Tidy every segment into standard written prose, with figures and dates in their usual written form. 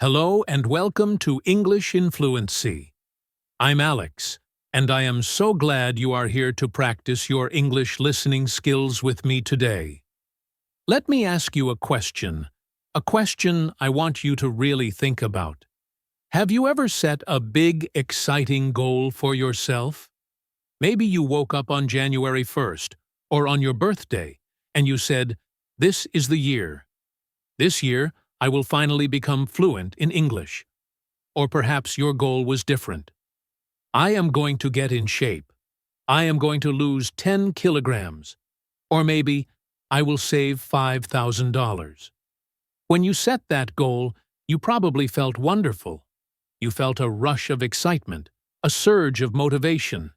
Hello and welcome to English in Fluency. I'm Alex, and I am so glad you are here to practice your English listening skills with me today. Let me ask you a question I want you to really think about. Have you ever set a big, exciting goal for yourself? Maybe you woke up on January 1st, or on your birthday, and you said, "This is the year. This year, I will finally become fluent in English." Or perhaps your goal was different. I am going to get in shape. I am going to lose 10 kilograms. Or maybe, I will save $5,000. When you set that goal, you probably felt wonderful. You felt a rush of excitement, a surge of motivation.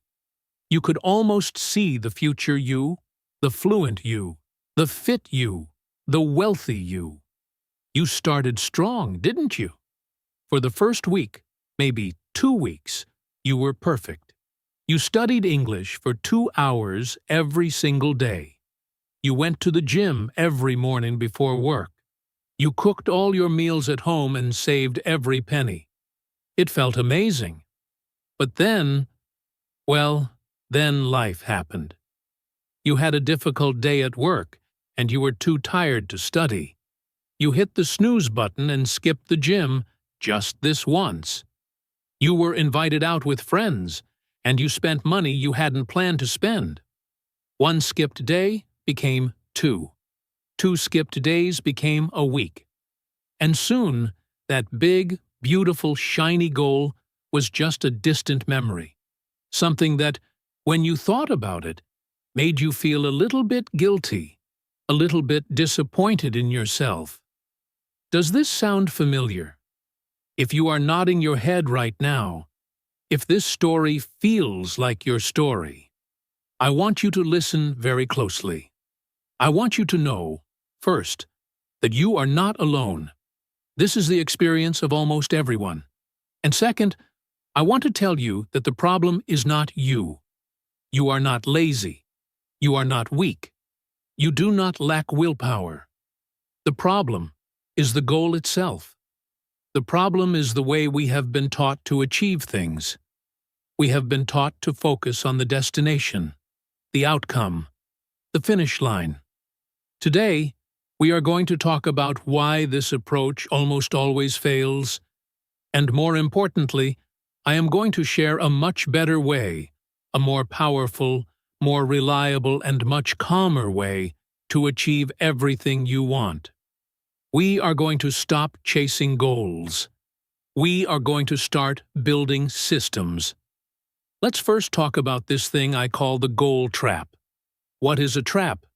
You could almost see the future you, the fluent you, the fit you, the wealthy you. You started strong, didn't you? For the first week, maybe 2 weeks, you were perfect. You studied English for 2 hours every single day. You went to the gym every morning before work. You cooked all your meals at home and saved every penny. It felt amazing. But then life happened. You had a difficult day at work, and you were too tired to study. You hit the snooze button and skipped the gym just this once. You were invited out with friends, and you spent money you hadn't planned to spend. 1 skipped day became 2. 2 skipped days became a week. And soon, that big, beautiful, shiny goal was just a distant memory. Something that, when you thought about it, made you feel a little bit guilty, a little bit disappointed in yourself. Does this sound familiar? If you are nodding your head right now, if this story feels like your story, I want you to listen very closely. I want you to know, first, that you are not alone. This is the experience of almost everyone. And second, I want to tell you that the problem is not you. You are not lazy. You are not weak. You do not lack willpower. The problem is the goal itself. The problem is the way we have been taught to achieve things. We have been taught to focus on the destination, the outcome, the finish line. Today, we are going to talk about why this approach almost always fails, and more importantly, I am going to share a much better way, a more powerful, more reliable, and much calmer way to achieve everything you want. We are going to stop chasing goals. We are going to start building systems. Let's first talk about this thing I call the goal trap. What is a trap?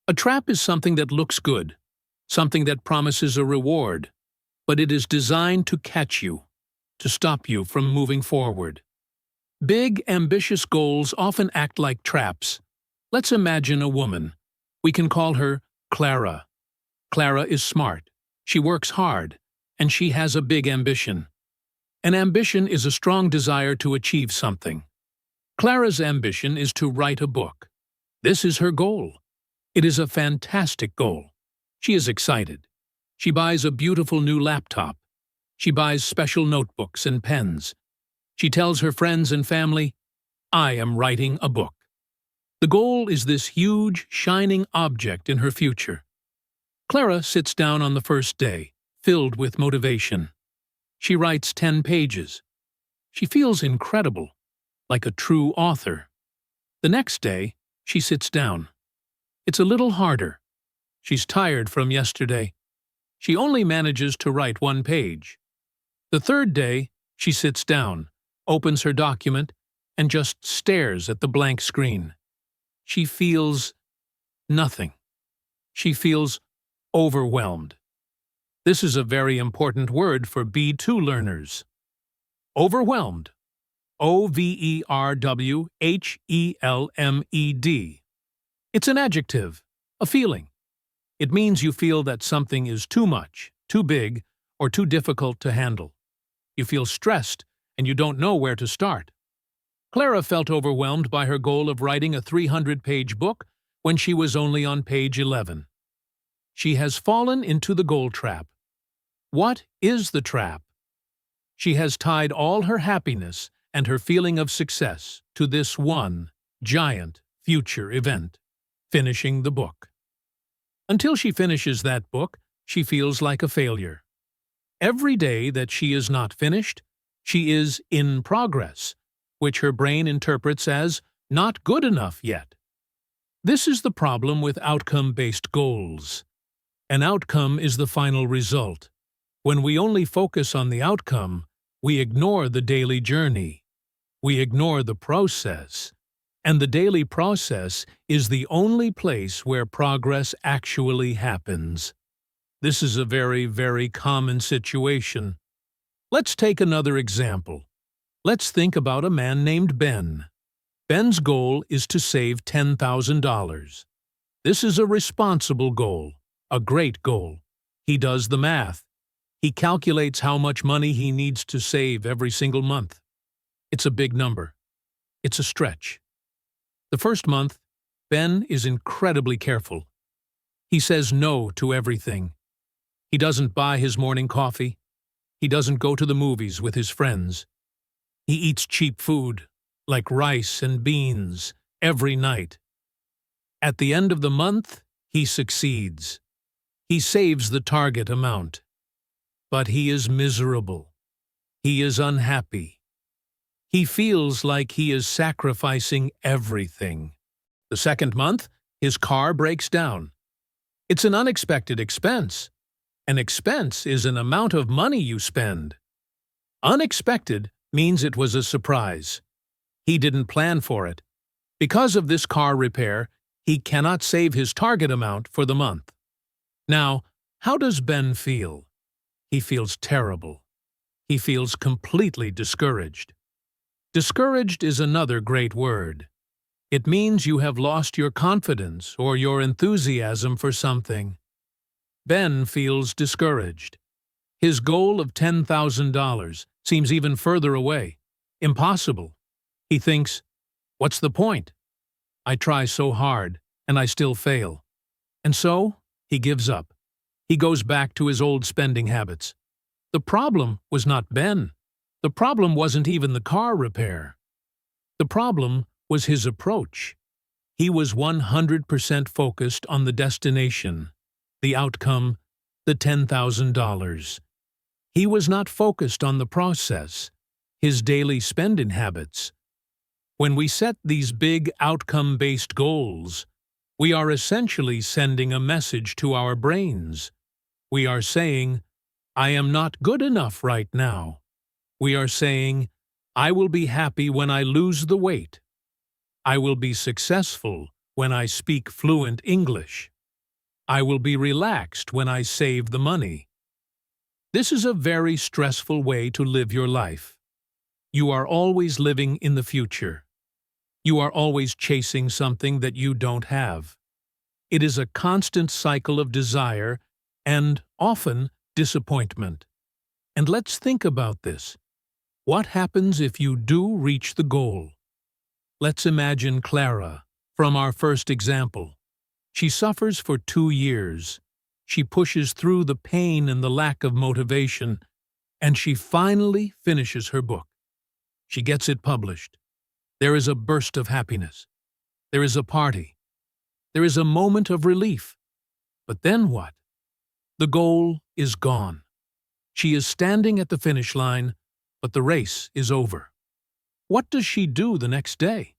A trap is something that looks good, something that promises a reward, but it is designed to catch you, to stop you from moving forward. Big, ambitious goals often act like traps. Let's imagine a woman. We can call her Clara. Clara is smart, she works hard, and she has a big ambition. An ambition is a strong desire to achieve something. Clara's ambition is to write a book. This is her goal. It is a fantastic goal. She is excited. She buys a beautiful new laptop. She buys special notebooks and pens. She tells her friends and family, "I am writing a book." The goal is this huge, shining object in her future. Clara sits down on the first day, filled with motivation. She writes 10 pages. She feels incredible, like a true author. The next day, she sits down. It's a little harder. She's tired from yesterday. She only manages to write 1 page. The third day, she sits down, opens her document, and just stares at the blank screen. She feels nothing. She feels overwhelmed. This is a very important word for B2 learners. Overwhelmed. O-V-E-R-W-H-E-L-M-E-D. It's an adjective, a feeling. It means you feel that something is too much, too big, or too difficult to handle. You feel stressed, and you don't know where to start. Clara felt overwhelmed by her goal of writing a 300-page book when she was only on page 11. She has fallen into the goal trap. What is the trap? She has tied all her happiness and her feeling of success to this one giant future event, finishing the book. Until she finishes that book, she feels like a failure. Every day that she is not finished, she is in progress, which her brain interprets as not good enough yet. This is the problem with outcome-based goals. An outcome is the final result. When we only focus on the outcome, we ignore the daily journey. We ignore the process. And the daily process is the only place where progress actually happens. This is a very, very common situation. Let's take another example. Let's think about a man named Ben. Ben's goal is to save $10,000. This is a responsible goal, a great goal. He does the math. He calculates how much money he needs to save every single month. It's a big number. It's a stretch. The first month, Ben is incredibly careful. He says no to everything. He doesn't buy his morning coffee. He doesn't go to the movies with his friends. He eats cheap food, like rice and beans, every night. At the end of the month, he succeeds. He saves the target amount. But he is miserable. He is unhappy. He feels like he is sacrificing everything. The second month, his car breaks down. It's an unexpected expense. An expense is an amount of money you spend. Unexpected means it was a surprise. He didn't plan for it. Because of this car repair, he cannot save his target amount for the month. Now, how does Ben feel? He feels terrible. He feels completely discouraged. Discouraged is another great word. It means you have lost your confidence or your enthusiasm for something. Ben feels discouraged. His goal of $10,000 seems even further away. Impossible. He thinks, what's the point? I try so hard, and I still fail. And so, he gives up. He goes back to his old spending habits. The problem was not Ben. The problem wasn't even the car repair. The problem was his approach. He was 100% focused on the destination, the outcome, the $10,000. He was not focused on the process, his daily spending habits. When we set these big outcome-based goals, we are essentially sending a message to our brains. We are saying, I am not good enough right now. We are saying, I will be happy when I lose the weight. I will be successful when I speak fluent English. I will be relaxed when I save the money. This is a very stressful way to live your life. You are always living in the future. You are always chasing something that you don't have. It is a constant cycle of desire and, often, disappointment. And let's think about this. What happens if you do reach the goal? Let's imagine Clara, from our first example. She suffers for 2 years. She pushes through the pain and the lack of motivation, and she finally finishes her book. She gets it published. There is a burst of happiness. There is a party. There is a moment of relief. But then what? The goal is gone. She is standing at the finish line, but the race is over. What does she do the next day?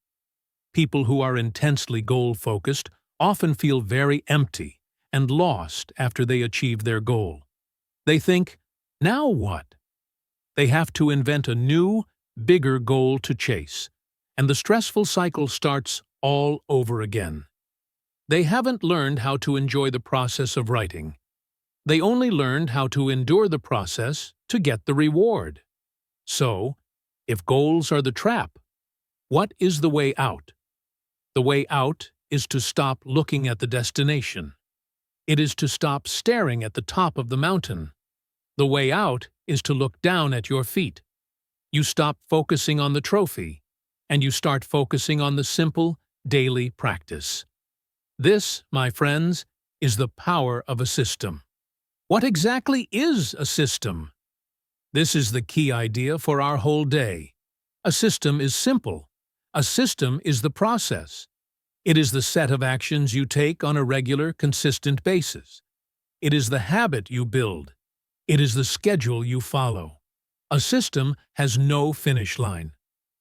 People who are intensely goal-focused often feel very empty and lost after they achieve their goal. They think, now what? They have to invent a new, bigger goal to chase, and the stressful cycle starts all over again. They haven't learned how to enjoy the process of writing. They only learned how to endure the process to get the reward. So, if goals are the trap, what is the way out? The way out is to stop looking at the destination. It is to stop staring at the top of the mountain. The way out is to look down at your feet. You stop focusing on the trophy, and you start focusing on the simple, daily practice. This, my friends, is the power of a system. What exactly is a system? This is the key idea for our whole day. A system is simple. A system is the process. It is the set of actions you take on a regular, consistent basis. It is the habit you build. It is the schedule you follow. A system has no finish line.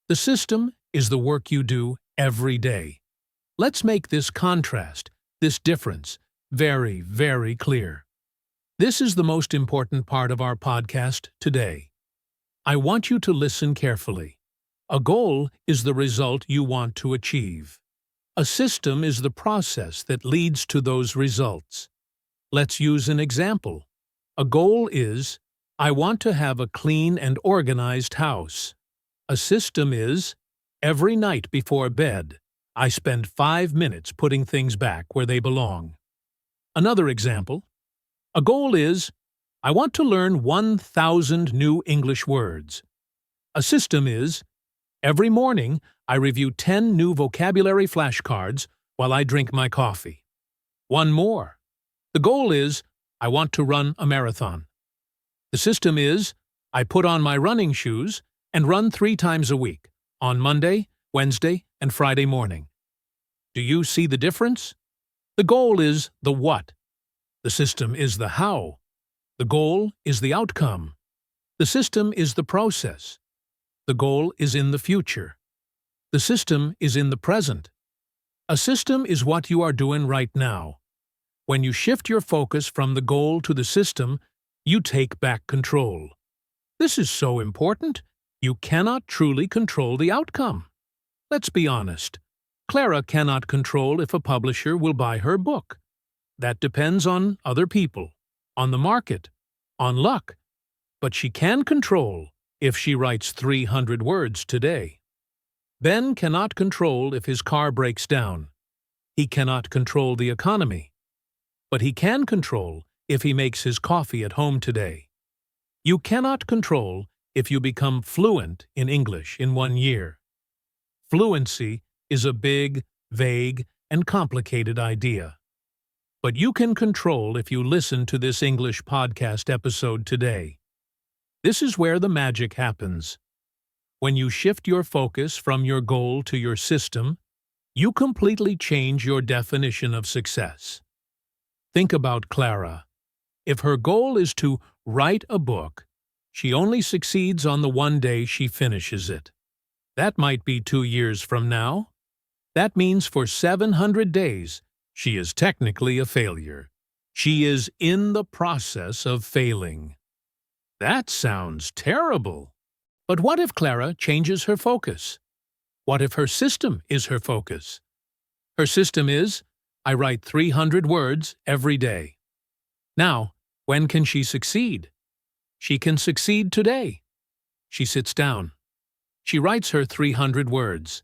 The system is the work you do every day. Let's make this contrast, this difference, very, very clear. This is the most important part of our podcast today. I want you to listen carefully. A goal is the result you want to achieve. A system is the process that leads to those results. Let's use an example. A goal is, I want to have a clean and organized house. A system is, every night before bed, I spend 5 minutes putting things back where they belong. Another example. A goal is, I want to learn 1,000 new English words. A system is, every morning I review 10 new vocabulary flashcards while I drink my coffee. One more. The goal is, I want to run a marathon. The system is, I put on my running shoes and run 3 times a week, on Monday, Wednesday, and Friday morning. Do you see the difference? The goal is the what. The system is the how. The goal is the outcome. The system is the process. The goal is in the future. The system is in the present. A system is what you are doing right now. When you shift your focus from the goal to the system, you take back control. This is so important. You cannot truly control the outcome. Let's be honest. Clara cannot control if a publisher will buy her book. That depends on other people, on the market, on luck. But she can control if she writes 300 words today. Ben cannot control if his car breaks down. He cannot control the economy. But he can control if he makes his coffee at home today. You cannot control if you become fluent in English in 1 year. Fluency is a big, vague, and complicated idea. But you can control if you listen to this English podcast episode today. This is where the magic happens. When you shift your focus from your goal to your system, you completely change your definition of success. Think about Clara. If her goal is to write a book, she only succeeds on the one day she finishes it. That might be 2 years from now. That means for 700 days, she is technically a failure. She is in the process of failing. That sounds terrible. But what if Clara changes her focus? What if her system is her focus? Her system is, I write 300 words every day. Now, when can she succeed? She can succeed today. She sits down. She writes her 300 words.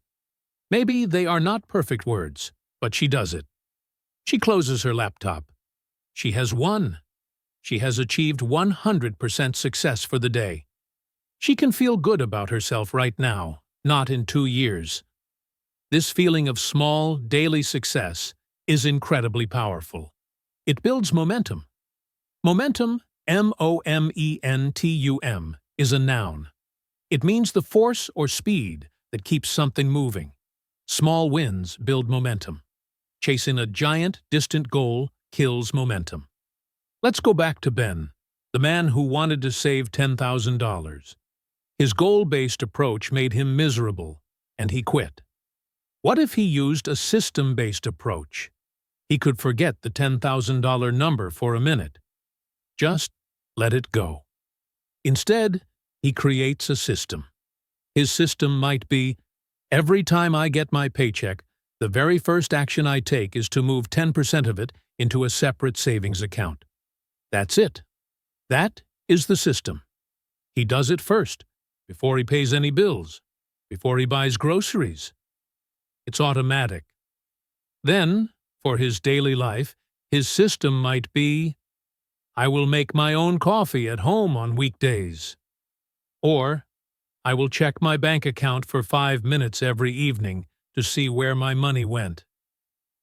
Maybe they are not perfect words, but she does it. She closes her laptop. She has won. She has achieved 100% success for the day. She can feel good about herself right now, not in 2 years. This feeling of small, daily success is incredibly powerful. It builds momentum. Momentum, momentum, is a noun. It means the force or speed that keeps something moving. Small wins build momentum. Chasing a giant, distant goal kills momentum. Let's go back to Ben, the man who wanted to save $10,000. His goal-based approach made him miserable, and he quit. What if he used a system-based approach? He could forget the $10,000 number for a minute. Just let it go. Instead, he creates a system. His system might be, every time I get my paycheck, the very first action I take is to move 10% of it into a separate savings account. That's it. That is the system. He does it first, before he pays any bills, before he buys groceries. It's automatic. Then, for his daily life, his system might be, I will make my own coffee at home on weekdays. Or, I will check my bank account for 5 minutes every evening to see where my money went.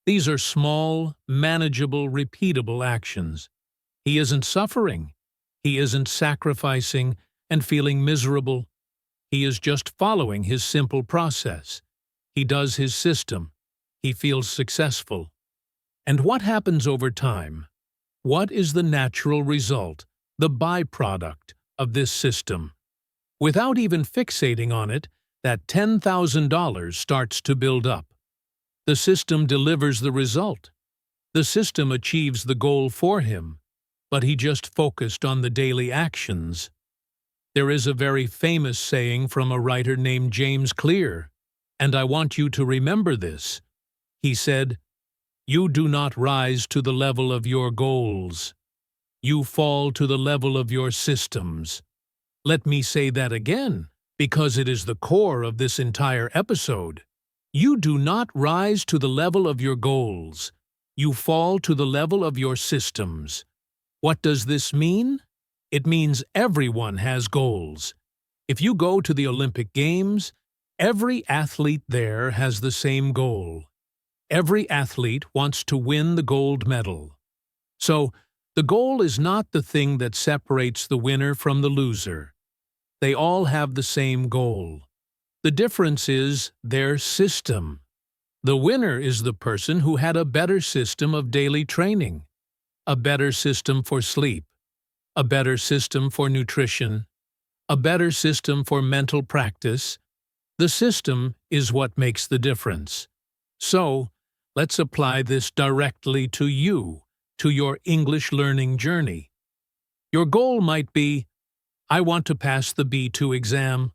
These are small, manageable, repeatable actions. He isn't suffering. He isn't sacrificing and feeling miserable. He is just following his simple process. He does his system. He feels successful. And what happens over time? What is the natural result, the byproduct of this system? Without even fixating on it, that $10,000 starts to build up. The system delivers the result. The system achieves the goal for him, but he just focused on the daily actions. There is a very famous saying from a writer named James Clear, and I want you to remember this. He said, "You do not rise to the level of your goals. You fall to the level of your systems." Let me say that again, because it is the core of this entire episode. You do not rise to the level of your goals. You fall to the level of your systems. What does this mean? It means everyone has goals. If you go to the Olympic Games, every athlete there has the same goal. Every athlete wants to win the gold medal. So, the goal is not the thing that separates the winner from the loser. They all have the same goal. The difference is their system. The winner is the person who had a better system of daily training, a better system for sleep, a better system for nutrition, a better system for mental practice. The system is what makes the difference. So, let's apply this directly to you, to your English learning journey. Your goal might be, I want to pass the B2 exam,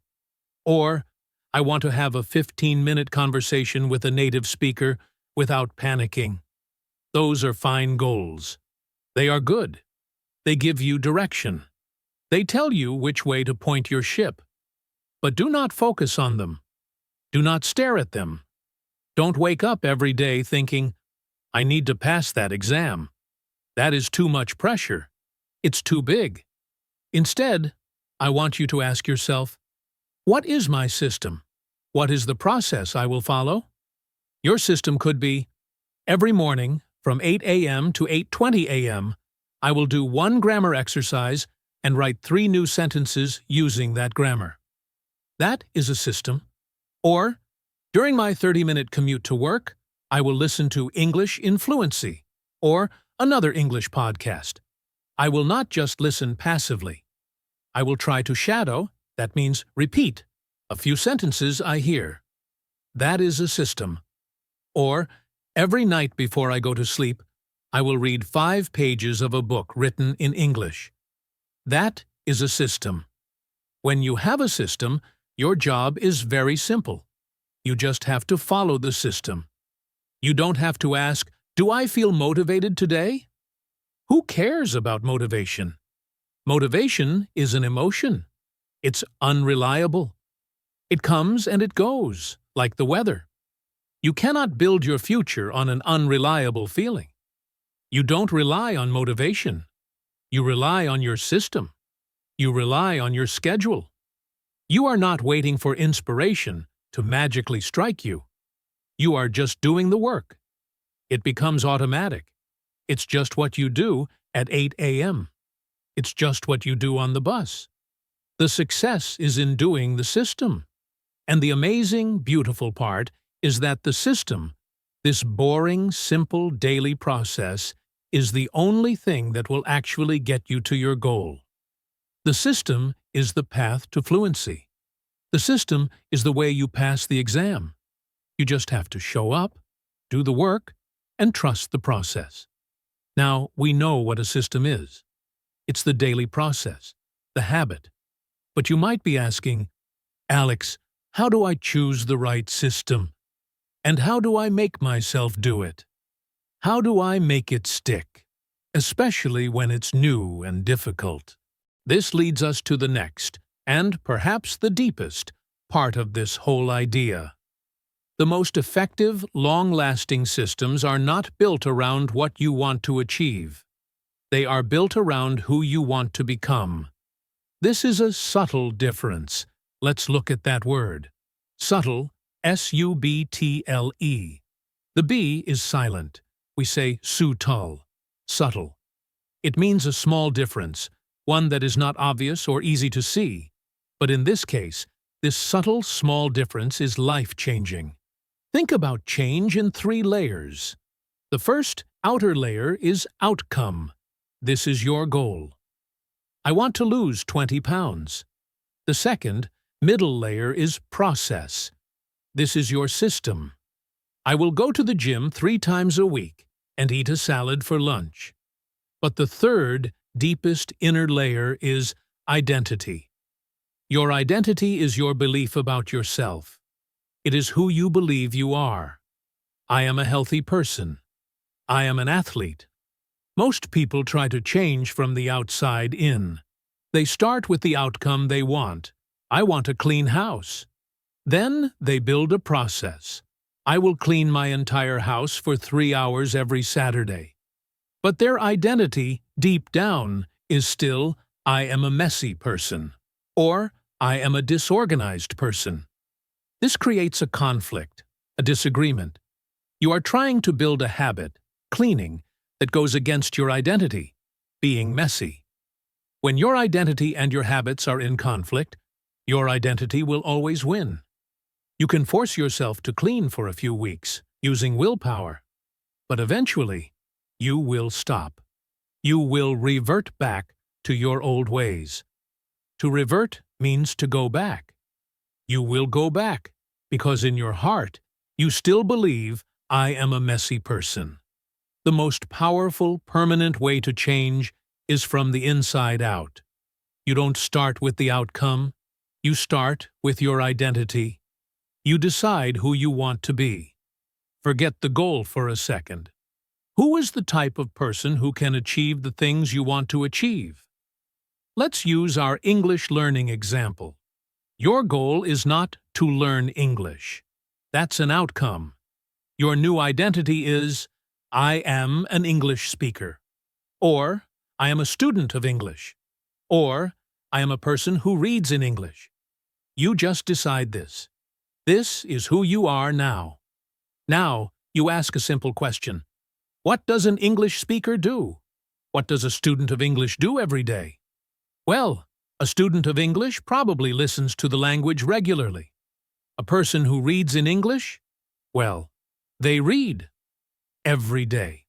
or I want to have a 15-minute conversation with a native speaker without panicking. Those are fine goals. They are good. They give you direction. They tell you which way to point your ship. But do not focus on them. Do not stare at them. Don't wake up every day thinking, I need to pass that exam. That is too much pressure. It's too big. Instead, I want you to ask yourself, what is my system? What is the process I will follow? Your system could be, every morning from 8 a.m. to 8:20 a.m., I will do one grammar exercise and write 3 new sentences using that grammar. That is a system. Or, during my 30-minute commute to work, I will listen to English in Fluency or another English podcast. I will not just listen passively. I will try to shadow, that means repeat, a few sentences I hear. That is a system. Or, every night before I go to sleep, I will read 5 pages of a book written in English. That is a system. When you have a system, your job is very simple. You just have to follow the system. You don't have to ask, do I feel motivated today? Who cares about motivation? Motivation is an emotion. It's unreliable. It comes and it goes, like the weather. You cannot build your future on an unreliable feeling. You don't rely on motivation. You rely on your system. You rely on your schedule. You are not waiting for inspiration to magically strike you. You are just doing the work. It becomes automatic. It's just what you do at 8 a.m. It's just what you do on the bus. The success is in doing the system. And the amazing, beautiful part is that the system, this boring, simple daily process, is the only thing that will actually get you to your goal. The system is the path to fluency. The system is the way you pass the exam. You just have to show up, do the work, and trust the process. Now, we know what a system is. It's the daily process, the habit. But you might be asking, Alex, how do I choose the right system? And how do I make myself do it? How do I make it stick? Especially when it's new and difficult. This leads us to the next, and perhaps the deepest, part of this whole idea. The most effective, long-lasting systems are not built around what you want to achieve. They are built around who you want to become. This is a subtle difference. Let's look at that word. Subtle, S-U-B-T-L-E. The B is silent. We say subtle, subtle. It means a small difference, one that is not obvious or easy to see. But in this case, this subtle, small difference is life-changing. Think about change in 3 layers. The first, outer layer, is outcome. This is your goal. I want to lose 20 pounds. The second, middle layer, is process. This is your system. I will go to the gym 3 times a week and eat a salad for lunch. But the third, deepest inner layer is identity. Your identity is your belief about yourself. It is who you believe you are. I am a healthy person. I am an athlete. Most people try to change from the outside in. They start with the outcome they want. I want a clean house. Then they build a process. I will clean my entire house for 3 hours every Saturday. But their identity, deep down, is still, I am a messy person. Or, I am a disorganized person. This creates a conflict, a disagreement. You are trying to build a habit, cleaning, that goes against your identity, being messy. When your identity and your habits are in conflict, your identity will always win. You can force yourself to clean for a few weeks, using willpower. But eventually, you will stop. You will revert back to your old ways. To revert means to go back. You will go back, because in your heart, you still believe, I am a messy person. The most powerful, permanent way to change is from the inside out. You don't start with the outcome. You start with your identity. You decide who you want to be. Forget the goal for a second. Who is the type of person who can achieve the things you want to achieve? Let's use our English learning example. Your goal is not to learn English. That's an outcome. Your new identity is, I am an English speaker. Or, I am a student of English. Or, I am a person who reads in English. You just decide this. This is who you are now. Now, you ask a simple question. What does an English speaker do? What does a student of English do every day? Well, a student of English probably listens to the language regularly. A person who reads in English? Well, they read every day.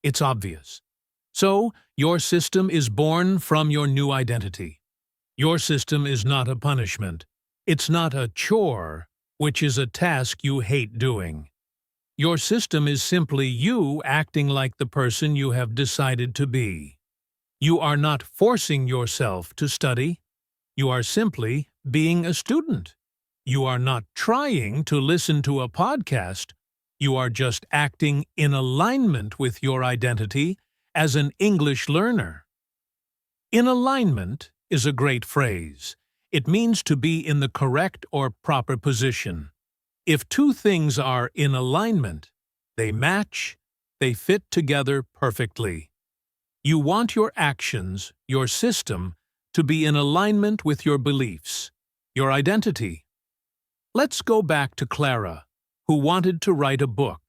It's obvious. So, your system is born from your new identity. Your system is not a punishment. It's not a chore, which is a task you hate doing. Your system is simply you acting like the person you have decided to be. You are not forcing yourself to study. You are simply being a student. You are not trying to listen to a podcast. You are just acting in alignment with your identity as an English learner. In alignment is a great phrase. It means to be in the correct or proper position. If two things are in alignment, they match, they fit together perfectly. You want your actions, your system, to be in alignment with your beliefs, your identity. Let's go back to Clara, who wanted to write a book.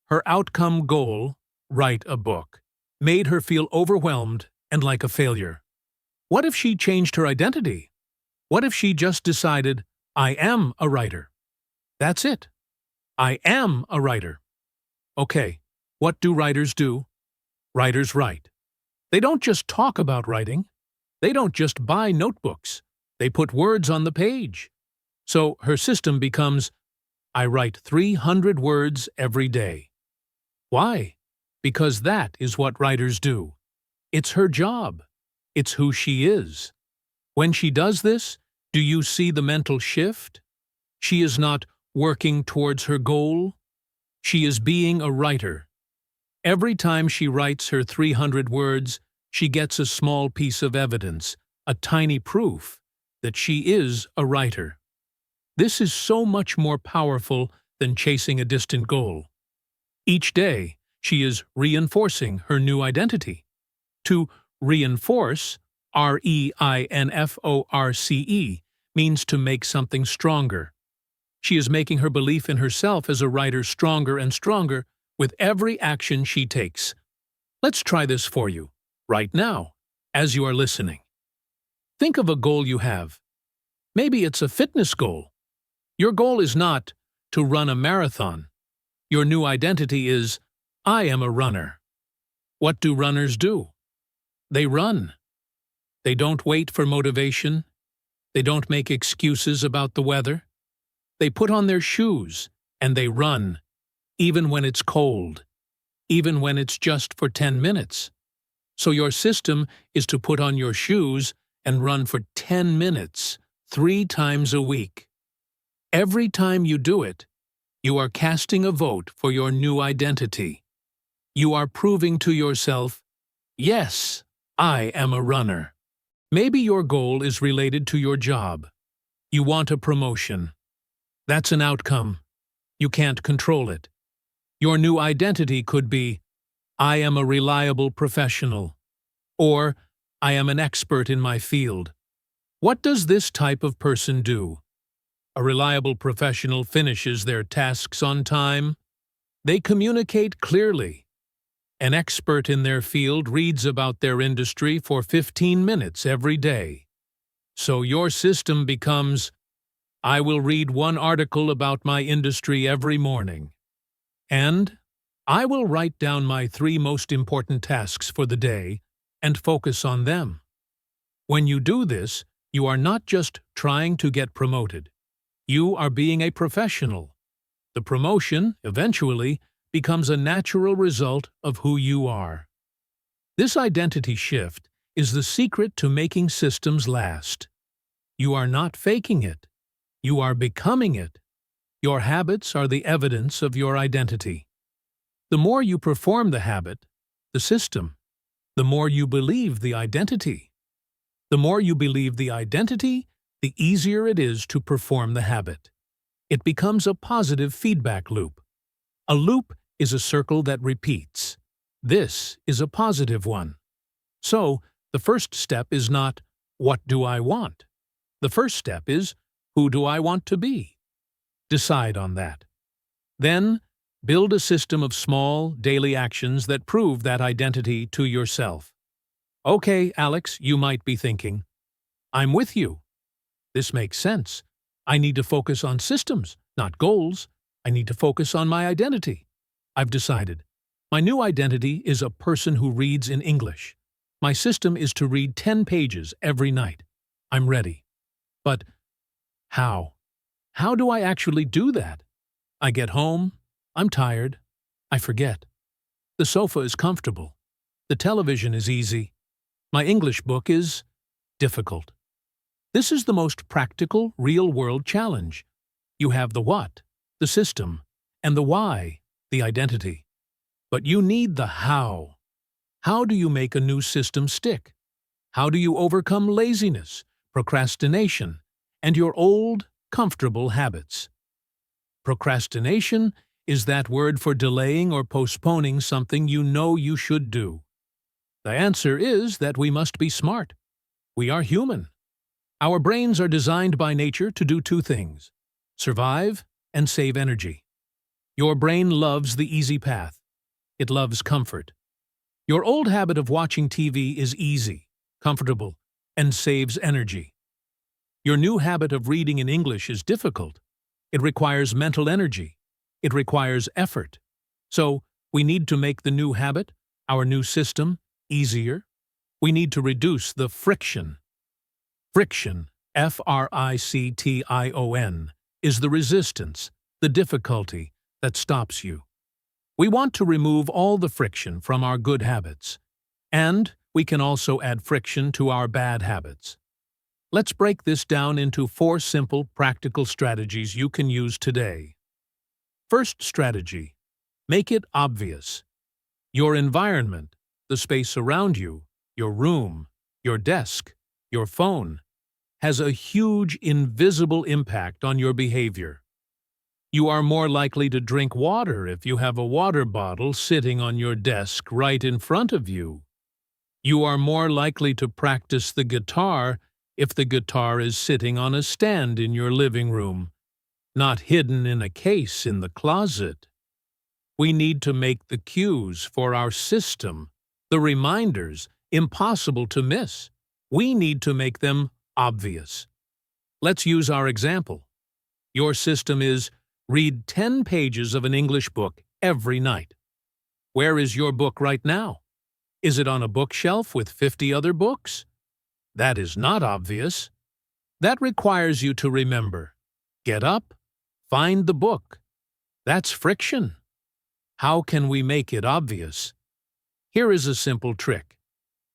Her outcome goal, write a book, made her feel overwhelmed and like a failure. What if she changed her identity? What if she just decided, I am a writer? That's it. I am a writer. Okay, what do writers do? Writers write. They don't just talk about writing. They don't just buy notebooks. They put words on the page. So her system becomes, I write 300 words every day. Why? Because that is what writers do. It's her job. It's who she is. When she does this, do you see the mental shift? She is not working towards her goal. She is being a writer. Every time she writes her 300 words, she gets a small piece of evidence, a tiny proof, that she is a writer. This is so much more powerful than chasing a distant goal. Each day, she is reinforcing her new identity. To reinforce, R-E-I-N-F-O-R-C-E, means to make something stronger. She is making her belief in herself as a writer stronger and stronger with every action she takes. Let's try this for you. right now, as you are listening. Think of a goal you have. Maybe it's a fitness goal. Your goal is not to run a marathon. Your new identity is, I am a runner. What do runners do? They run. They don't wait for motivation. They don't make excuses about the weather. They put on their shoes and they run, even when it's cold, even when it's just for 10 minutes. So your system is to put on your shoes and run for 10 minutes, 3 times a week. Every time you do it, you are casting a vote for your new identity. You are proving to yourself, yes, I am a runner. Maybe your goal is related to your job. You want a promotion. That's an outcome. You can't control it. Your new identity could be, I am a reliable professional, or I am an expert in my field. What does this type of person do? A reliable professional finishes their tasks on time. They communicate clearly. An expert in their field reads about their industry for 15 minutes every day. So your system becomes, I will read 1 article about my industry every morning. And I will write down my 3 most important tasks for the day and focus on them. When you do this, you are not just trying to get promoted. You are being a professional. The promotion, eventually, becomes a natural result of who you are. This identity shift is the secret to making systems last. You are not faking it. You are becoming it. Your habits are the evidence of your identity. The more you perform the habit, the system, the more you believe the identity. The more you believe the identity, the easier it is to perform the habit. It becomes a positive feedback loop. A loop is a circle that repeats. This is a positive one. So, the first step is not, what do I want? The first step is, who do I want to be? Decide on that. Then, build a system of small, daily actions that prove that identity to yourself. Okay, Alex, you might be thinking, I'm with you. This makes sense. I need to focus on systems, not goals. I need to focus on my identity. I've decided. My new identity is a person who reads in English. My system is to read 10 pages every night. I'm ready. But how? How do I actually do that? I get home, I'm tired, I forget. The sofa is comfortable. The television is easy. My English book is difficult. This is the most practical, real-world challenge. You have the what, the system, and the why, the identity. But you need the how. How do you make a new system stick? How do you overcome laziness, procrastination, and your old, comfortable habits? Procrastination is that word for delaying or postponing something you know you should do. The answer is that we must be smart. We are human. Our brains are designed by nature to do 2 things: survive and save energy. Your brain loves the easy path. It loves comfort. Your old habit of watching TV is easy, comfortable, and saves energy. Your new habit of reading in English is difficult. It requires mental energy. It requires effort. So, we need to make the new habit, our new system, easier. We need to reduce the friction. Friction, F-R-I-C-T-I-O-N, is the resistance, the difficulty that stops you. We want to remove all the friction from our good habits, and we can also add friction to our bad habits. Let's break this down into 4 simple, practical strategies you can use today. First strategy: make it obvious. Your environment, the space around you, your room, your desk, your phone, has a huge invisible impact on your behavior. You are more likely to drink water if you have a water bottle sitting on your desk right in front of you. You are more likely to practice the guitar if the guitar is sitting on a stand in your living room, not hidden in a case in the closet. We need to make the cues for our system, the reminders, impossible to miss. We need to make them obvious. Let's use our example. Your system is read 10 pages of an English book every night. Where is your book right now? Is it on a bookshelf with 50 other books? That is not obvious. That requires you to remember. Get up, find the book. That's friction. How can we make it obvious? Here is a simple trick.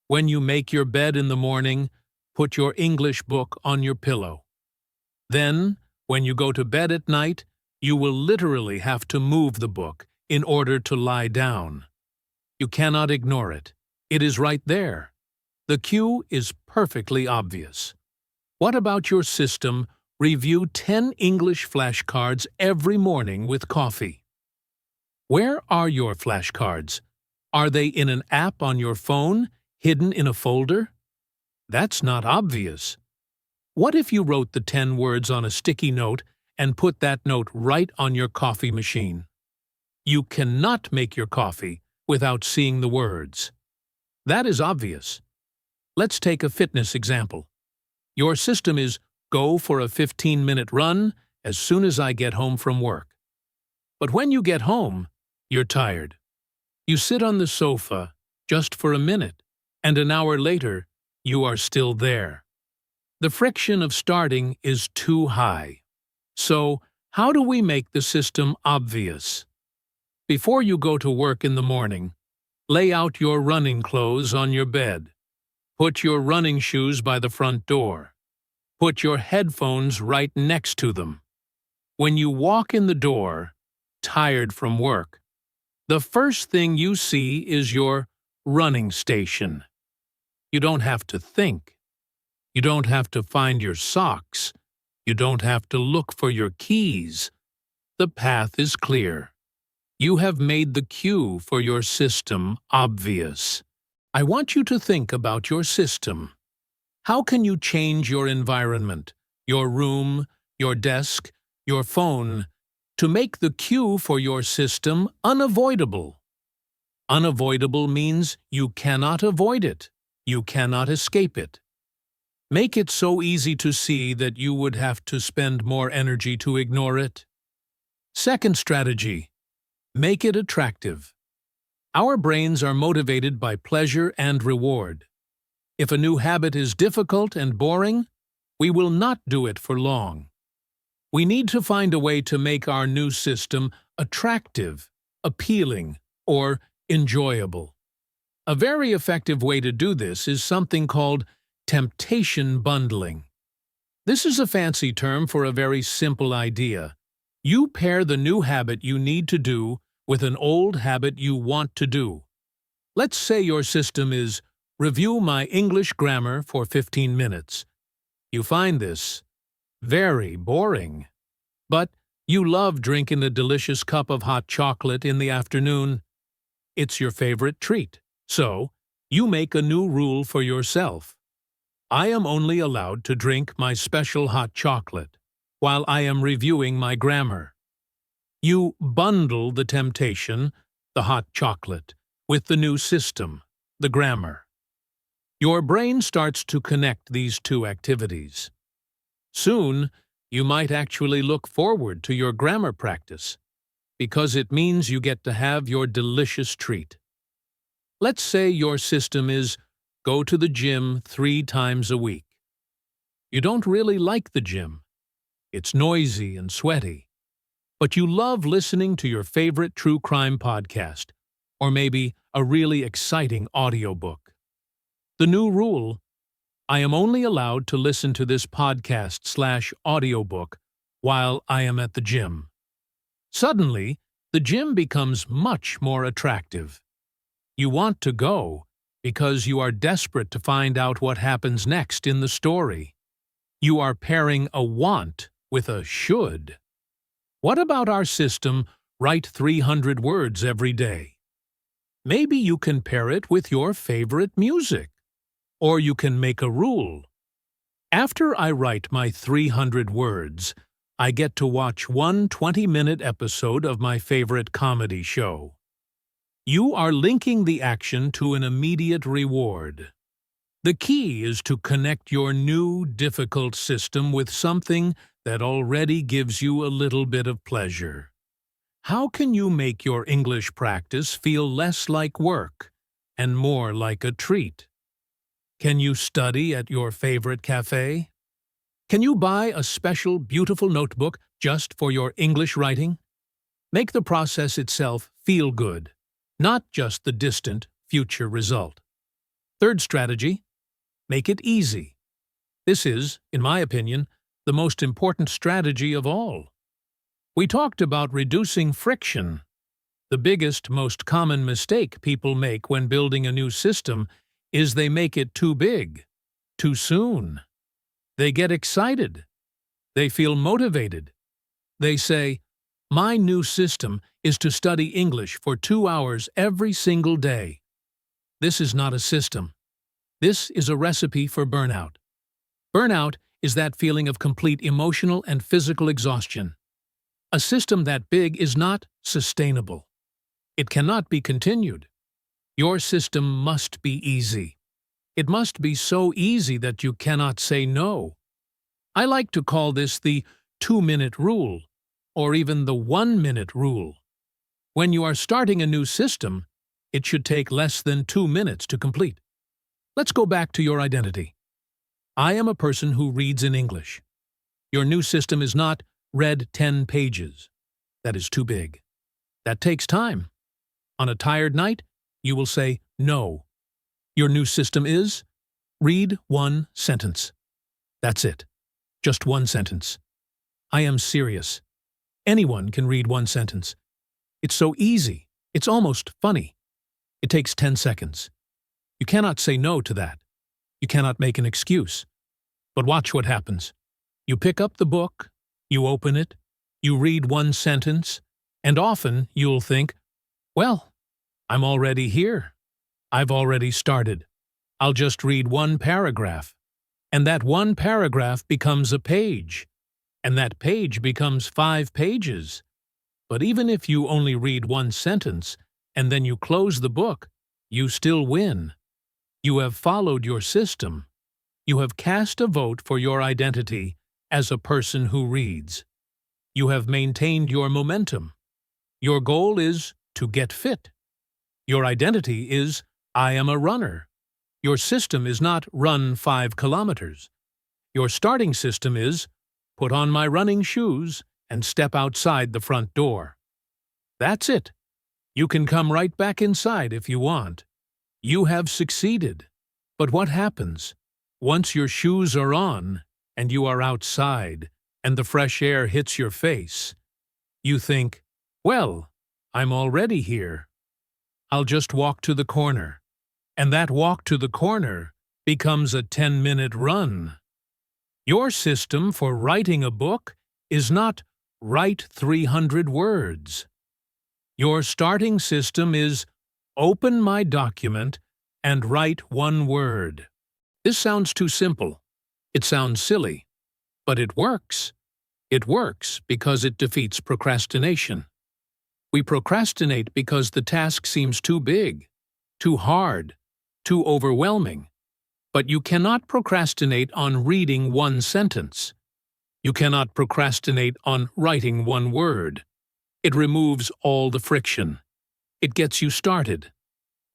When you make your bed in the morning, put your English book on your pillow. Then, when you go to bed at night, you will literally have to move the book in order to lie down. You cannot ignore it. It is right there. The cue is perfectly obvious. What about your system? Review 10 English flashcards every morning with coffee. Where are your flashcards? Are they in an app on your phone, hidden in a folder? That's not obvious. What if you wrote the 10 words on a sticky note and put that note right on your coffee machine? You cannot make your coffee without seeing the words. That is obvious. Let's take a fitness example. Your system is go for a 15-minute run as soon as I get home from work. But when you get home, you're tired. You sit on the sofa just for a minute, and an hour later, you are still there. The friction of starting is too high. So, how do we make the system obvious? Before you go to work in the morning, lay out your running clothes on your bed. Put your running shoes by the front door. Put your headphones right next to them. When you walk in the door, tired from work, the first thing you see is your running station. You don't have to think. You don't have to find your socks. You don't have to look for your keys. The path is clear. You have made the cue for your system obvious. I want you to think about your system. How can you change your environment, your room, your desk, your phone, to make the cue for your system unavoidable? Unavoidable means you cannot avoid it. You cannot escape it. Make it so easy to see that you would have to spend more energy to ignore it. Second strategy, make it attractive. Our brains are motivated by pleasure and reward. If a new habit is difficult and boring, we will not do it for long. We need to find a way to make our new system attractive, appealing, or enjoyable. A very effective way to do this is something called temptation bundling. This is a fancy term for a very simple idea. You pair the new habit you need to do with an old habit you want to do. Let's say your system is review my English grammar for 15 minutes. You find this very boring. But you love drinking a delicious cup of hot chocolate in the afternoon. It's your favorite treat. So, you make a new rule for yourself. I am only allowed to drink my special hot chocolate while I am reviewing my grammar. You bundle the temptation, the hot chocolate, with the new system, the grammar. Your brain starts to connect these two activities. Soon, you might actually look forward to your grammar practice, because it means you get to have your delicious treat. Let's say your system is go to the gym 3 times a week. You don't really like the gym. It's noisy and sweaty. But you love listening to your favorite true crime podcast, or maybe a really exciting audiobook. The new rule: I am only allowed to listen to this podcast/audiobook while I am at the gym. Suddenly, the gym becomes much more attractive. You want to go because you are desperate to find out what happens next in the story. You are pairing a want with a should. What about our system, write 300 words every day? Maybe you can pair it with your favorite music. Or you can make a rule. After I write my 300 words, I get to watch one 20-minute episode of my favorite comedy show. You are linking the action to an immediate reward. The key is to connect your new, difficult system with something that already gives you a little bit of pleasure. How can you make your English practice feel less like work and more like a treat? Can you study at your favorite cafe? Can you buy a special, beautiful notebook just for your English writing? Make the process itself feel good, not just the distant, future result. Third strategy, make it easy. This is, in my opinion, the most important strategy of all. We talked about reducing friction. The biggest, most common mistake people make when building a new system is they make it too big, too soon. They get excited. They feel motivated. They say, "My new system is to study English for 2 hours every single day." This is not a system. This is a recipe for burnout. Burnout is that feeling of complete emotional and physical exhaustion. A system that big is not sustainable. It cannot be continued. Your system must be easy. It must be so easy that you cannot say no. I like to call this the 2-minute rule, or even the 1-minute rule. When you are starting a new system, it should take less than 2 minutes to complete. Let's go back to your identity. I am a person who reads in English. Your new system is not read 10 pages. That is too big. That takes time. On a tired night, you will say no. Your new system is read 1 sentence. That's it. Just 1 sentence. I am serious. Anyone can read 1 sentence. It's so easy. It's almost funny. It takes 10 seconds. You cannot say no to that. You cannot make an excuse. But watch what happens. You pick up the book, you open it, you read 1 sentence, and often you'll think, well, I'm already here. I've already started. I'll just read 1 paragraph. And that 1 paragraph becomes a page. And that page becomes 5 pages. But even if you only read 1 sentence, and then you close the book, you still win. You have followed your system. You have cast a vote for your identity as a person who reads. You have maintained your momentum. Your goal is to get fit. Your identity is, I am a runner. Your system is not run 5 kilometers. Your starting system is, put on my running shoes and step outside the front door. That's it. You can come right back inside if you want. You have succeeded. But what happens? Once your shoes are on, and you are outside, and the fresh air hits your face, you think, well, I'm already here. I'll just walk to the corner. And that walk to the corner becomes a 10-minute run. Your system for writing a book is not write 300 words. Your starting system is open my document and write 1 word. This sounds too simple. It sounds silly. But it works. It works because it defeats procrastination. We procrastinate because the task seems too big, too hard, too overwhelming. But you cannot procrastinate on reading 1 sentence. You cannot procrastinate on writing 1 word. It removes all the friction. It gets you started.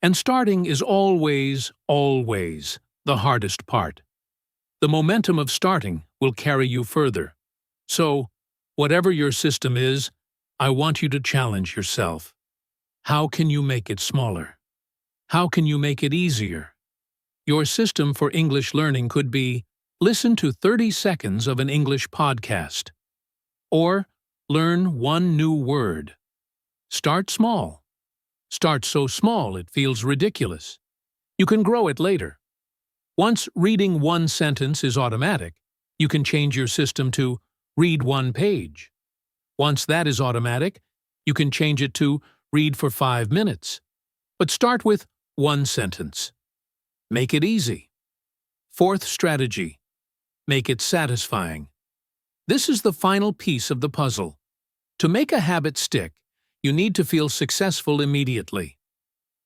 And starting is always, always the hardest part. The momentum of starting will carry you further. So, whatever your system is, I want you to challenge yourself. How can you make it smaller? How can you make it easier? Your system for English learning could be listen to 30 seconds of an English podcast. Or learn 1 new word. Start small. Start so small it feels ridiculous. You can grow it later. Once reading 1 sentence is automatic, you can change your system to read 1 page. Once that is automatic, you can change it to read for 5 minutes. But start with 1 sentence. Make it easy. 4th strategy. Make it satisfying. This is the final piece of the puzzle. To make a habit stick, you need to feel successful immediately.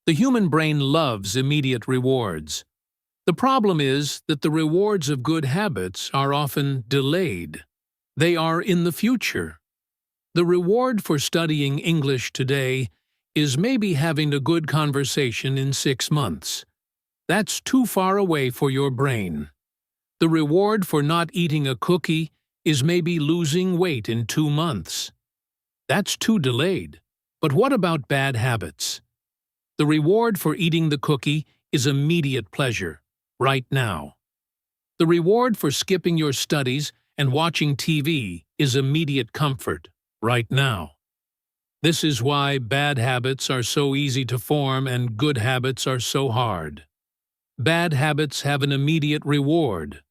The human brain loves immediate rewards. The problem is that the rewards of good habits are often delayed. They are in the future. The reward for studying English today is maybe having a good conversation in 6 months. That's too far away for your brain. The reward for not eating a cookie is maybe losing weight in 2 months. That's too delayed. But what about bad habits? The reward for eating the cookie is immediate pleasure, right now. The reward for skipping your studies and watching TV is immediate comfort, right now. This is why bad habits are so easy to form and good habits are so hard. Bad habits have an immediate reward.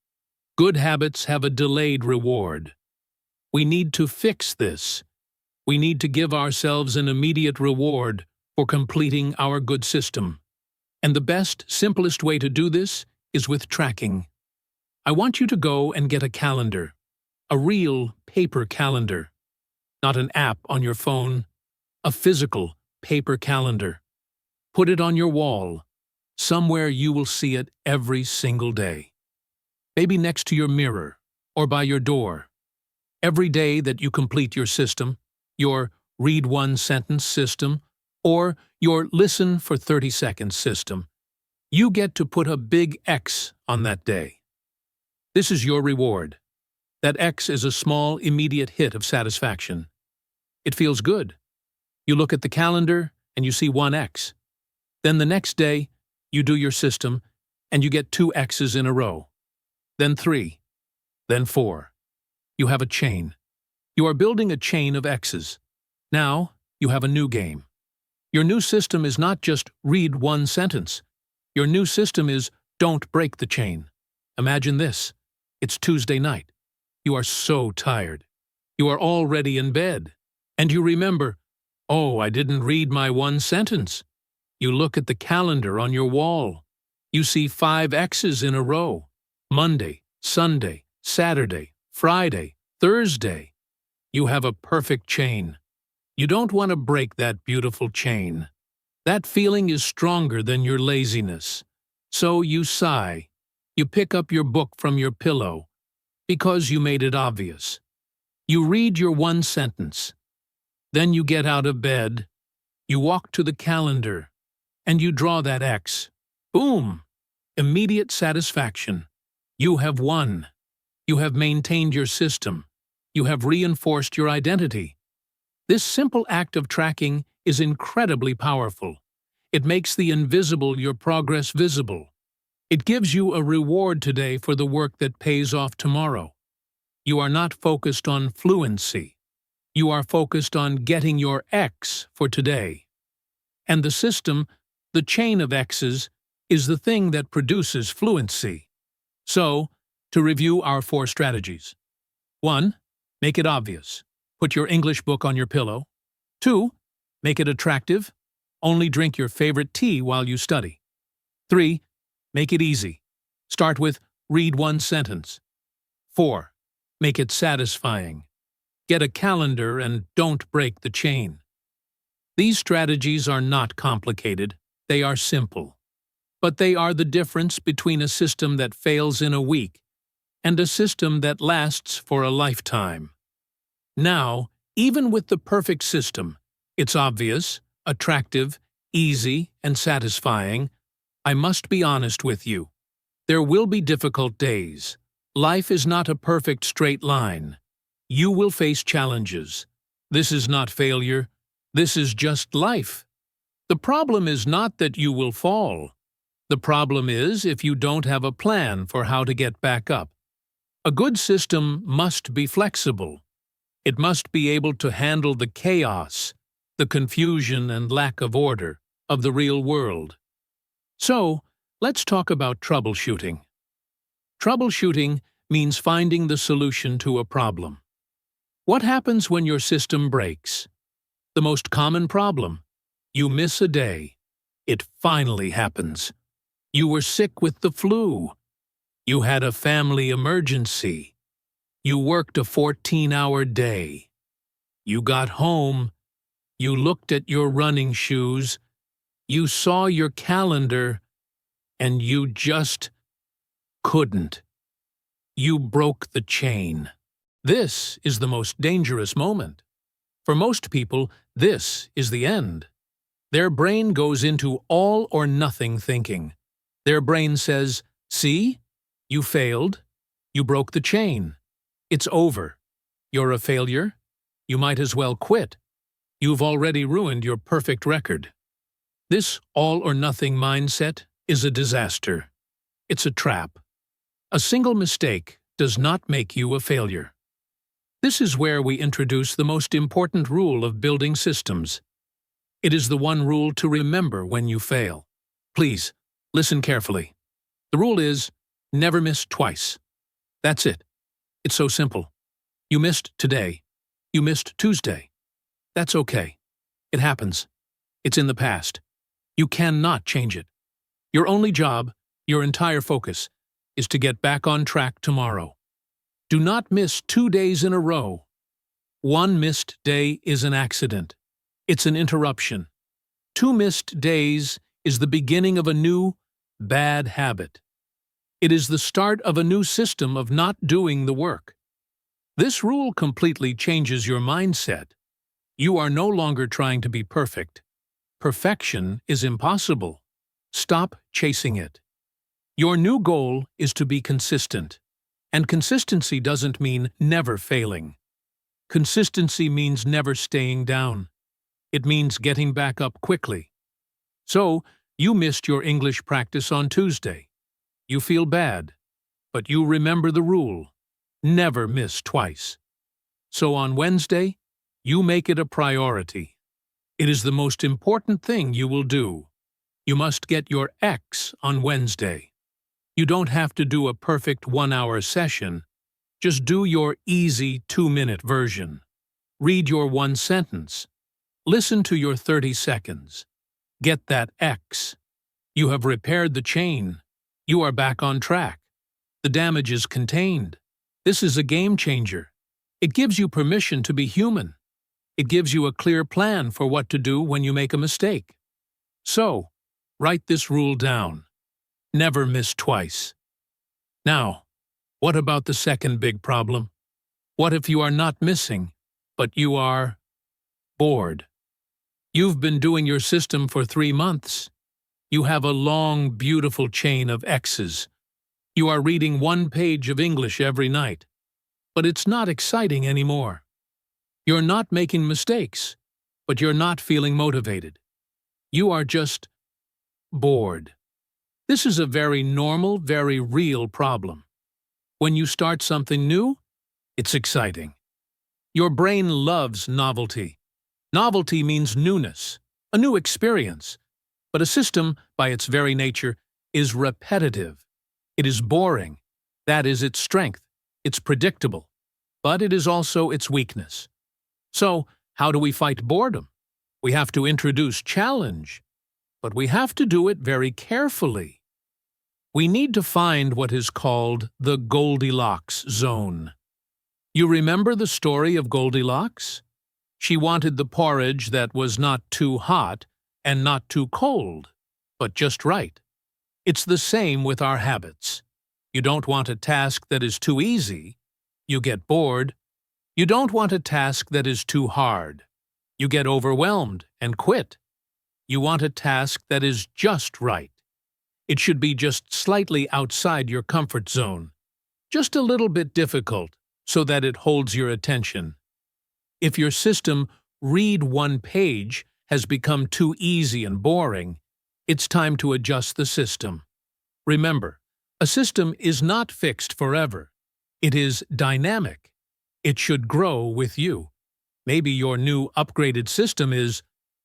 Good habits have a delayed reward. We need to fix this. We need to give ourselves an immediate reward for completing our good system. And the best, simplest way to do this is with tracking. I want you to go and get a calendar, a real paper calendar, not an app on your phone, a physical paper calendar. Put it on your wall, somewhere you will see it every single day. Maybe next to your mirror or by your door. Every day that you complete your system, your read one sentence system, or your listen for 30 seconds system, you get to put a big X on that day. This is your reward. That X is a small, immediate hit of satisfaction. It feels good. You look at the calendar and you see one X. Then the next day, you do your system and you get 2 X's in a row. Then 3. Then 4. You have a chain. You are building a chain of X's. Now, you have a new game. Your new system is not just read one sentence. Your new system is don't break the chain. Imagine this. It's Tuesday night. You are so tired. You are already in bed. And you remember, oh, I didn't read my one sentence. You look at the calendar on your wall. You see 5 X's in a row. Monday, Sunday, Saturday, Friday, Thursday. You have a perfect chain. You don't want to break that beautiful chain. That feeling is stronger than your laziness. So you sigh. You pick up your book from your pillow because you made it obvious. You read your one sentence. Then you get out of bed. You walk to the calendar and you draw that X. Boom! Immediate satisfaction. You have won. You have maintained your system. You have reinforced your identity. This simple act of tracking is incredibly powerful. It makes the invisible your progress visible. It gives you a reward today for the work that pays off tomorrow. You are not focused on fluency. You are focused on getting your X for today. And the system, the chain of X's, is the thing that produces fluency. So, to review our 4 strategies. 1. Make it obvious. Put your English book on your pillow. 2. Make it attractive. Only drink your favorite tea while you study. 3. Make it easy. Start with read one sentence. 4. Make it satisfying. Get a calendar and don't break the chain. These strategies are not complicated. They are simple. But they are the difference between a system that fails in a week and a system that lasts for a lifetime. Now, even with the perfect system, it's obvious, attractive, easy, and satisfying. I must be honest with you. There will be difficult days. Life is not a perfect straight line. You will face challenges. This is not failure. This is just life. The problem is not that you will fall. The problem is if you don't have a plan for how to get back up. A good system must be flexible. It must be able to handle the chaos, the confusion and lack of order of the real world. So, let's talk about troubleshooting. Troubleshooting means finding the solution to a problem. What happens when your system breaks? The most common problem. You miss a day. It finally happens. You were sick with the flu. You had a family emergency. You worked a 14-hour day. You got home. You looked at your running shoes. You saw your calendar. And you just couldn't. You broke the chain. This is the most dangerous moment. For most people, this is the end. Their brain goes into all or nothing thinking. Their brain says, "See? You failed. You broke the chain. It's over. You're a failure. You might as well quit. You've already ruined your perfect record." This all-or-nothing mindset is a disaster. It's a trap. A single mistake does not make you a failure. This is where we introduce the most important rule of building systems. It is the one rule to remember when you fail. Please, listen carefully. The rule is, never miss twice. That's it. It's so simple. You missed today. You missed Tuesday. That's okay. It happens. It's in the past. You cannot change it. Your only job, your entire focus, is to get back on track tomorrow. Do not miss 2 days in a row. One missed day is an accident. It's an interruption. 2 missed days is the beginning of a new, bad habit. It is the start of a new system of not doing the work. This rule completely changes your mindset. You are no longer trying to be perfect. Perfection is impossible. Stop chasing it. Your new goal is to be consistent. And consistency doesn't mean never failing. Consistency means never staying down. It means getting back up quickly. So, you missed your English practice on Tuesday. You feel bad, but you remember the rule. Never miss twice. So on Wednesday, you make it a priority. It is the most important thing you will do. You must get your X on Wednesday. You don't have to do a perfect 1-hour session. Just do your easy 2-minute version. Read your 1 sentence. Listen to your 30 seconds. Get that X. You have repaired the chain. You are back on track. The damage is contained. This is a game changer. It gives you permission to be human. It gives you a clear plan for what to do when you make a mistake. So, write this rule down. Never miss twice. Now, what about the second big problem? What if you are not missing, but you are bored? You've been doing your system for 3 months. You have a long, beautiful chain of X's. You are reading 1 page of English every night. But it's not exciting anymore. You're not making mistakes, but you're not feeling motivated. You are just bored. This is a very normal, very real problem. When you start something new, it's exciting. Your brain loves novelty. Novelty means newness, a new experience. But a system, by its very nature, is repetitive. It is boring. That is its strength. It's predictable. But it is also its weakness. So, how do we fight boredom? We have to introduce challenge. But we have to do it very carefully. We need to find what is called the Goldilocks zone. You remember the story of Goldilocks? She wanted the porridge that was not too hot and not too cold, but just right. It's the same with our habits. You don't want a task that is too easy. You get bored. You don't want a task that is too hard. You get overwhelmed and quit. You want a task that is just right. It should be just slightly outside your comfort zone, just a little bit difficult, so that it holds your attention. If your system, read 1 page, has become too easy and boring, it's time to adjust the system. Remember, a system is not fixed forever. It is dynamic. It should grow with you. Maybe your new upgraded system is,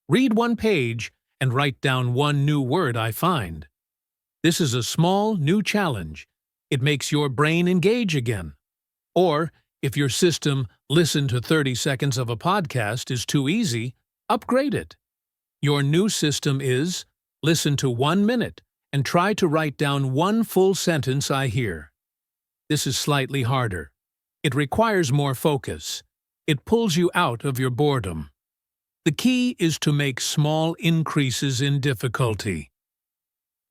read 1 page and write down 1 new word I find. This is a small, new challenge. It makes your brain engage again. Or, if your system, listen to 30 seconds of a podcast is too easy, upgrade it. Your new system is, listen to 1 minute and try to write down 1 full sentence I hear. This is slightly harder. It requires more focus. It pulls you out of your boredom. The key is to make small increases in difficulty.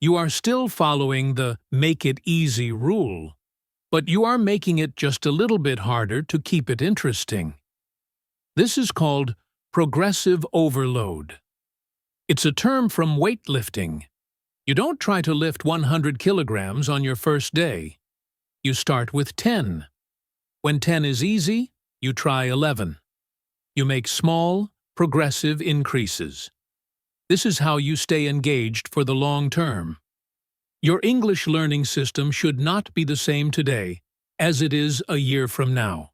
You are still following the make it easy rule, but you are making it just a little bit harder to keep it interesting. This is called progressive overload. It's a term from weightlifting. You don't try to lift 100 kilograms on your first day. You start with 10. When 10 is easy, you try 11. You make small, progressive increases. This is how you stay engaged for the long term. Your English learning system should not be the same today as it is a year from now.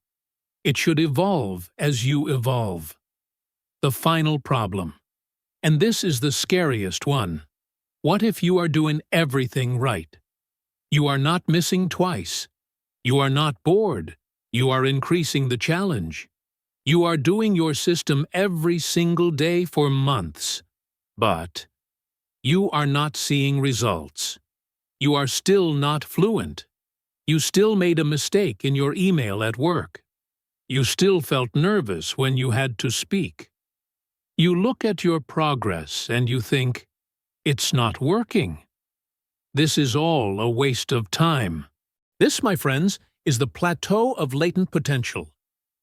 It should evolve as you evolve. The final problem. And this is the scariest one. What if you are doing everything right? You are not missing twice. You are not bored. You are increasing the challenge. You are doing your system every single day for months. But you are not seeing results. You are still not fluent. You still made a mistake in your email at work. You still felt nervous when you had to speak. You look at your progress and you think, it's not working. This is all a waste of time. This, my friends, is the plateau of latent potential.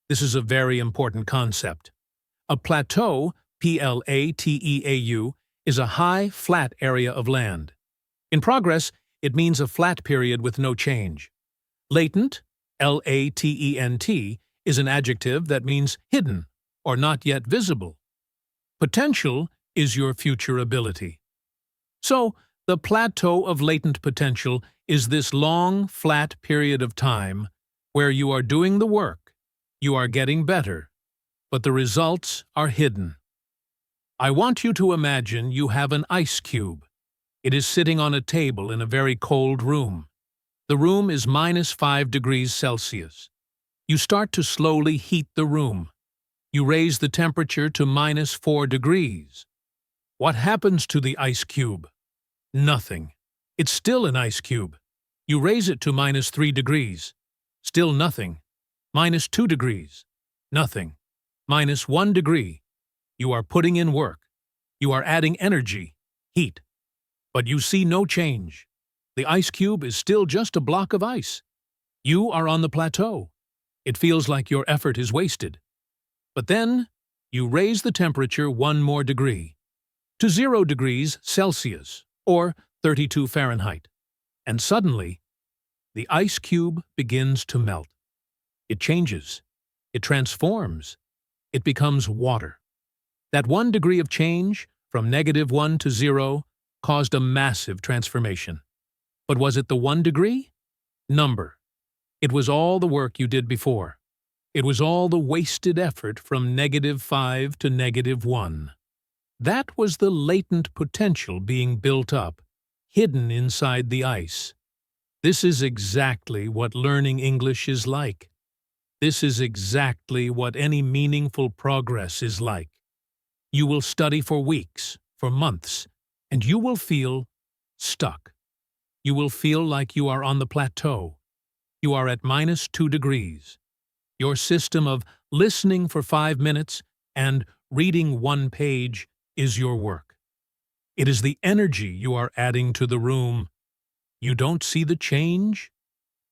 This is a very important concept. A plateau, P-L-A-T-E-A-U, is a high, flat area of land. In progress, it means a flat period with no change. Latent, L-A-T-E-N-T, is an adjective that means hidden or not yet visible. Potential is your future ability. So, the plateau of latent potential is this long, flat period of time where you are doing the work, you are getting better, but the results are hidden. I want you to imagine you have an ice cube. It is sitting on a table in a very cold room. The room is -5 degrees Celsius. You start to slowly heat the room. You raise the temperature to -4 degrees. What happens to the ice cube? Nothing. It's still an ice cube. You raise it to -3 degrees. Still nothing. -2 degrees. Nothing. -1 degree. You are putting in work. You are adding energy, heat. But you see no change. The ice cube is still just a block of ice. You are on the plateau. It feels like your effort is wasted. But then, you raise the temperature 1 more degree, to 0 degrees Celsius, or 32 Fahrenheit. And suddenly, the ice cube begins to melt. It changes. It transforms. It becomes water. That 1 degree of change, from -1 to 0, caused a massive transformation. But was it the 1 degree? Number. It was all the work you did before. It was all the wasted effort from -5 to -1. That was the latent potential being built up, hidden inside the ice. This is exactly what learning English is like. This is exactly what any meaningful progress is like. You will study for weeks, for months, and you will feel stuck. You will feel like you are on the plateau. You are at -2 degrees. Your system of listening for 5 minutes and reading 1 page is your work. It is the energy you are adding to the room. You don't see the change?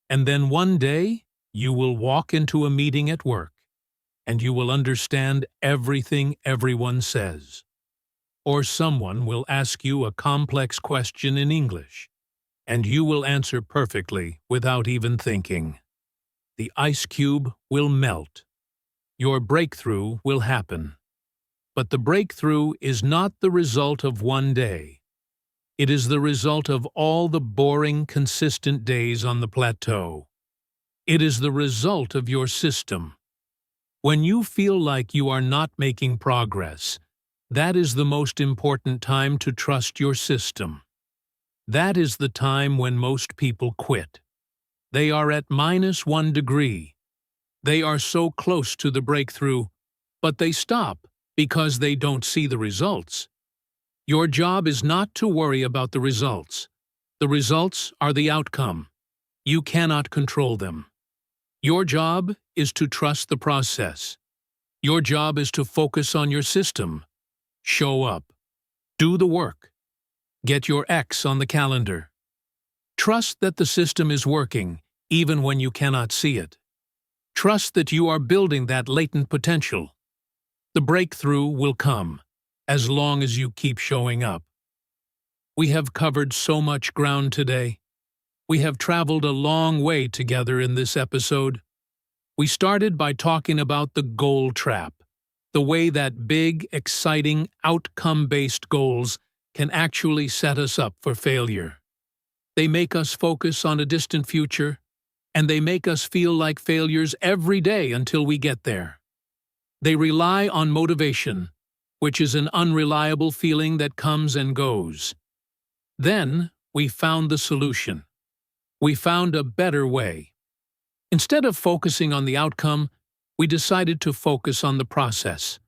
And then one day, you will walk into a meeting at work, and you will understand everything everyone says. Or someone will ask you a complex question in English, and you will answer perfectly without even thinking. The ice cube will melt. Your breakthrough will happen. But the breakthrough is not the result of one day. It is the result of all the boring, consistent days on the plateau. It is the result of your system. When you feel like you are not making progress, that is the most important time to trust your system. That is the time when most people quit. They are at -1 degree. They are so close to the breakthrough, but they stop because they don't see the results. Your job is not to worry about the results. The results are the outcome. You cannot control them. Your job is to trust the process. Your job is to focus on your system. Show up. Do the work. Get your X on the calendar. Trust that the system is working, even when you cannot see it. Trust that you are building that latent potential. The breakthrough will come, as long as you keep showing up. We have covered so much ground today. We have traveled a long way together in this episode. We started by talking about the goal trap, the way that big, exciting, outcome-based goals can actually set us up for failure. They make us focus on a distant future, and they make us feel like failures every day until we get there. They rely on motivation, which is an unreliable feeling that comes and goes. Then we found the solution. We found a better way. Instead of focusing on the outcome, we decided to focus on the process.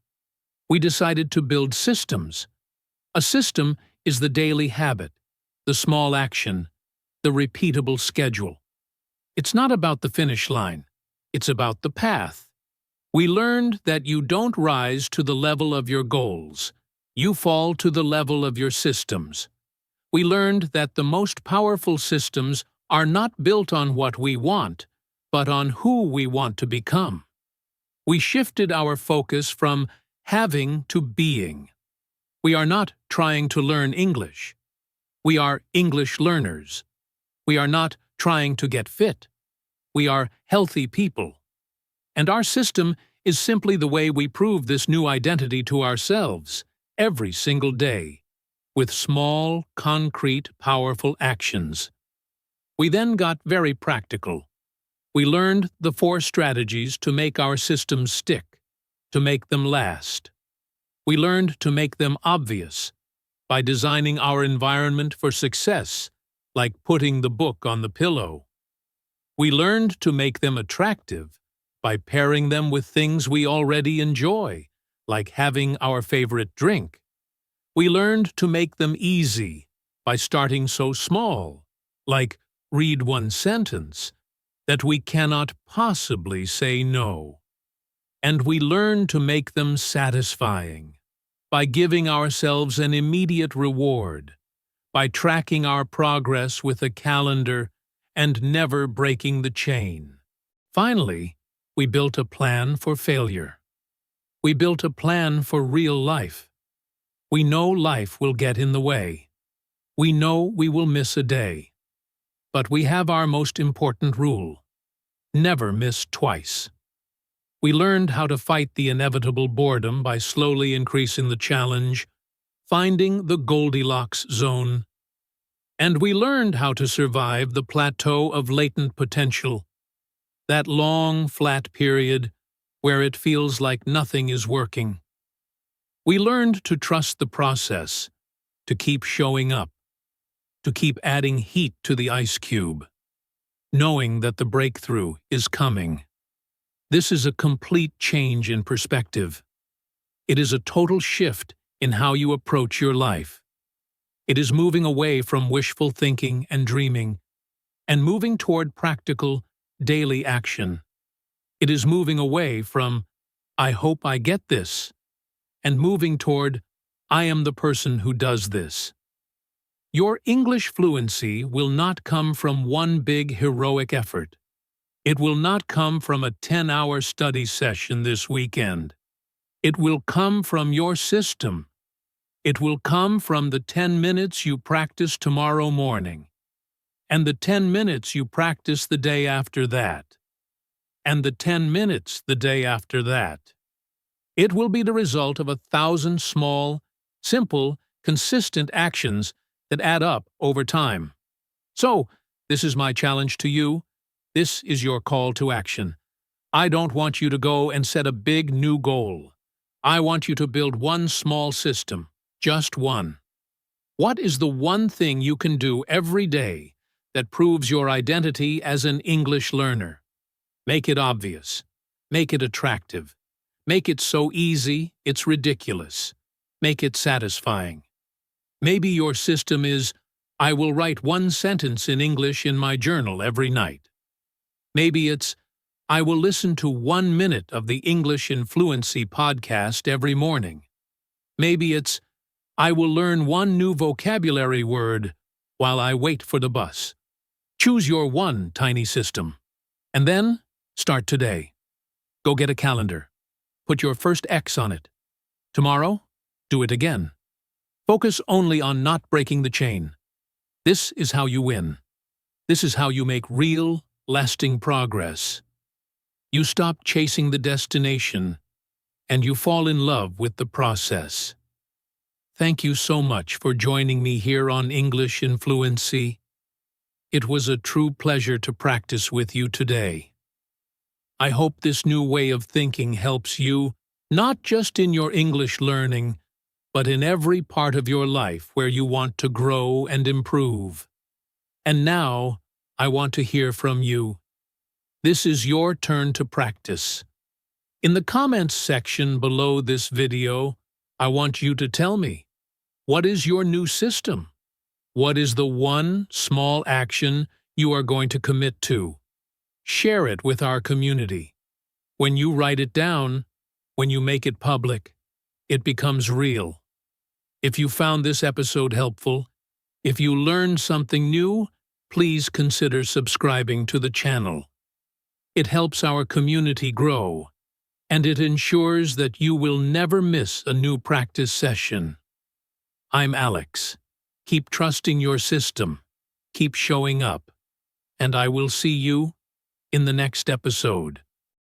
We decided to build systems. A system is the daily habit, the small action, the repeatable schedule. It's not about the finish line. It's about the path. We learned that you don't rise to the level of your goals. You fall to the level of your systems. We learned that the most powerful systems are not built on what we want, but on who we want to become. We shifted our focus from having to being. We are not trying to learn English. We are English learners. We are not trying to get fit. We are healthy people. And our system is simply the way we prove this new identity to ourselves every single day, with small, concrete, powerful actions. We then got very practical. We learned the 4 strategies to make our systems stick, to make them last. We learned to make them obvious by designing our environment for success, like putting the book on the pillow. We learned to make them attractive by pairing them with things we already enjoy, like having our favorite drink. We learned to make them easy by starting so small, like read one sentence, that we cannot possibly say no. And we learned to make them satisfying by giving ourselves an immediate reward, by tracking our progress with a calendar and never breaking the chain. Finally, we built a plan for failure. We built a plan for real life. We know life will get in the way. We know we will miss a day. But we have our most important rule: never miss twice. We learned how to fight the inevitable boredom by slowly increasing the challenge, finding the Goldilocks zone. And we learned how to survive the plateau of latent potential, that long, flat period where it feels like nothing is working. We learned to trust the process, to keep showing up, to keep adding heat to the ice cube, knowing that the breakthrough is coming. This is a complete change in perspective. It is a total shift in how you approach your life. It is moving away from wishful thinking and dreaming, and moving toward practical, daily action. It is moving away from, "I hope I get this," and moving toward, "I am the person who does this." Your English fluency will not come from one big heroic effort. It will not come from a 10-hour study session this weekend. It will come from your system. It will come from the 10 minutes you practice tomorrow morning, and the 10 minutes you practice the day after that, and the 10 minutes the day after that. It will be the result of 1,000 small, simple, consistent actions that add up over time. So, this is my challenge to you. This is your call to action. I don't want you to go and set a big new goal. I want you to build one small system, just one. What is the one thing you can do every day that proves your identity as an English learner? Make it obvious. Make it attractive. Make it so easy, it's ridiculous. Make it satisfying. Maybe your system is, "I will write one sentence in English in my journal every night." Maybe it's, "I will listen to 1 minute of the English in Fluency podcast every morning." Maybe it's, I will learn one new vocabulary word while I wait for the bus. Choose your one tiny system. And then, start today. Go get a calendar. Put your first X on it. Tomorrow, do it again. Focus only on not breaking the chain. This is how you win. This is how you make real, lasting progress. You stop chasing the destination, and you fall in love with the process. Thank you so much for joining me here on English in Fluency. It was a true pleasure to practice with you today. I hope this new way of thinking helps you, not just in your English learning, but in every part of your life where you want to grow and improve. And now, I want to hear from you. This is your turn to practice. In the comments section below this video, I want you to tell me, what is your new system? What is the one small action you are going to commit to? Share it with our community. When you write it down, when you make it public, it becomes real. If you found this episode helpful, if you learned something new, please consider subscribing to the channel. It helps our community grow, and it ensures that you will never miss a new practice session. I'm Alex. Keep trusting your system, keep showing up, and I will see you in the next episode.